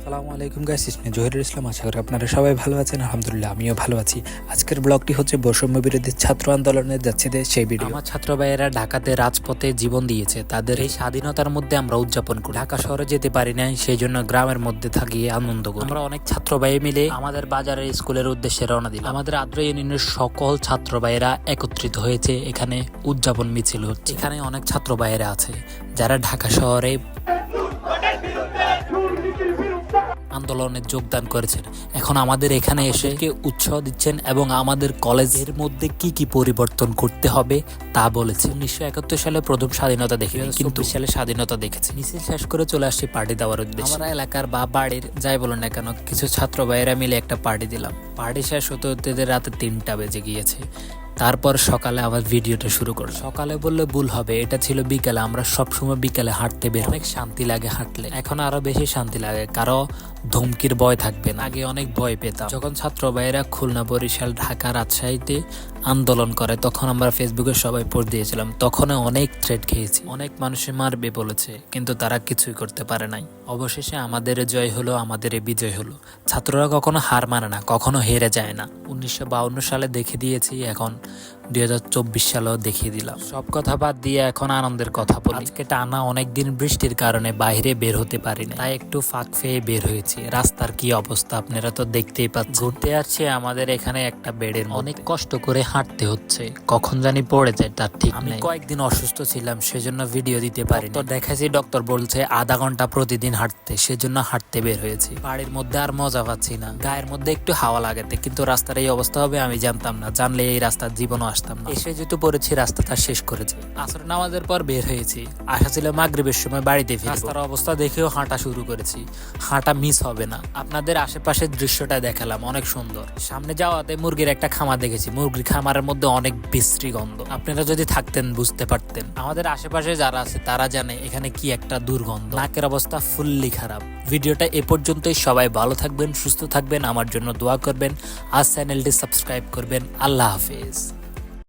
আসসালামু আলাইকুম গাইস, ইসমি জহিরুল ইসলাম। আশা করি আপনারা সবাই ভালো আছেন। আলহামদুলিল্লাহ আমিও ভালো আছি। আজকের ব্লগটি হচ্ছে বৈষম্য বিরোধী ছাত্র আন্দোলনের যাচ্ছে সেই ভিডিও। আমার ছাত্র ভাইয়েরা ঢাকাতে রাজপথে জীবন দিয়েছে, তাদের এই স্বাধীনতার মধ্যে আমরা উদযাপন করি। ঢাকা শহরে যেতে পারি নাই, সেই জন্য গ্রামের মধ্যে থাকি আনন্দ করি। আমরা অনেক ছাত্র ভাই মিলে আমাদের বাজারের স্কুলের উদ্দেশ্যে রওনা দিলাম। আমাদের আদ্র ইউনিয়নের সকল ছাত্র ভাইয়েরা একত্রিত হয়েছে, এখানে উদযাপন মিছিল হচ্ছে। এখানে অনেক ছাত্র ভাইয়েরা আছে যারা ঢাকা শহরে আন্দোলনে যোগদান করেছেন। এখন আমাদের এখানে এসে উৎসাহ দিচ্ছেন এবং আমাদের কলেজের মধ্যে কি কি পরিবর্তন করতে হবে তা বলেছে। 1971 সালে প্রথম স্বাধীনতা দেখি, কিন্তু সালে স্বাধীনতা দেখেছি। মিছিল শেষ করে চলে আসছি পার্টি দেওয়ার উদ্দেশ্যে। আমরা এলাকার বা বাড়ির যাই বলুন না কেন, কিছু ছাত্র ভাইয়েরা মিলে একটা পার্টি দিলাম। পার্টি শেষ হতে হতে রাতে 3টা বেজে গিয়েছে। তারপর সকালে আবার ভিডিওটা শুরু করলাম। সকালে বললে ভুল হবে, এটা ছিল বিকালে। আমরা সবসময় বিকালে হাঁটতে বের, অনেক শান্তি লাগে হাঁটলে। এখন আরো বেশি শান্তি লাগে, কারো ধমকির ভয় থাকবে না। আগে অনেক ভয় পেতাম। যখন ছাত্র ভাইয়েরা খুলনা, বরিশাল, ঢাকা, রাজশাহীতে আন্দোলন করে, তখন আমরা ফেসবুকে সবাই পোস্ট দিয়েছিলাম। তখনও অনেক থ্রেট খেয়েছি, অনেক মানুষে মারবে বলেছে, কিন্তু তারা কিছুই করতে পারে নাই। অবশেষে আমাদের জয় হলো, আমাদের বিজয় হলো। ছাত্ররা কখনো হার মানে না, কখনো হেরে যায় না। 1952 সালে দেখে দিয়েছি, এখন 2024 সালেও দেখিয়ে দিলাম। সব কথা বাদ দিয়ে এখন আনন্দের কথা বলি। আজকে টানা অনেকদিন বৃষ্টির কারণে বাইরে বের হতে পারি না, তাই একটু ফাঁক পেয়ে বের হয়েছি। রাস্তার কি অবস্থা আপনারা তো দেখতেই পাচ্ছেন। ঘুরতে আসছে আমাদের এখানে একটা বেডের, অনেক কষ্ট করে হাঁটতে হচ্ছে, কখন জানি পড়ে যায় তার ঠিক নেই। আমি কয়েকদিন অসুস্থ ছিলাম, সেজন্য ভিডিও দিতে পারি। তো দেখাচ্ছি, ডক্টর বলছে আধা ঘন্টা প্রতিদিন হাঁটতে, সেজন্য হাঁটতে বের হয়েছি। বাড়ির মধ্যে আর মজা পাচ্ছি না, গায়ের মধ্যে একটু হাওয়া লাগাতে, কিন্তু রাস্তার এই অবস্থা হবে আমি জানতাম না। জানলে এই রাস্তার জীবনও আসতাম না। এসে যেহেতু পড়েছি, রাস্তাটা শেষ করেছি। আসর নামাজের পর বের হয়েছি। আশা ছিল মাগরিবের সময় বাড়িতে ফিরব। রাস্তার অবস্থা দেখেও হাঁটা শুরু করেছি। হাঁটা মিস হবে না। আপনাদের আশেপাশের দৃশ্যটা দেখালাম, অনেক সুন্দর। সামনে যাওয়াতে মুরগির একটা খামার দেখেছি। মুরগির খামারের মধ্যে অনেক বিশ্রী গন্ধ। আপনারা যদি থাকতেন বুঝতে পারতেন। আমাদের আশেপাশে যারা আছে তারা জানে এখানে কি একটা দুর্গন্ধ। নাকের অবস্থা ফুললি খারাপ। ভিডিওটা এ পর্যন্তই। সবাই ভালো থাকবেন, সুস্থ থাকবেন, আমার জন্য দোয়া করবেন, আর চ্যানেলটি সাবস্ক্রাইব করবেন। আল্লাহ হাফেজ।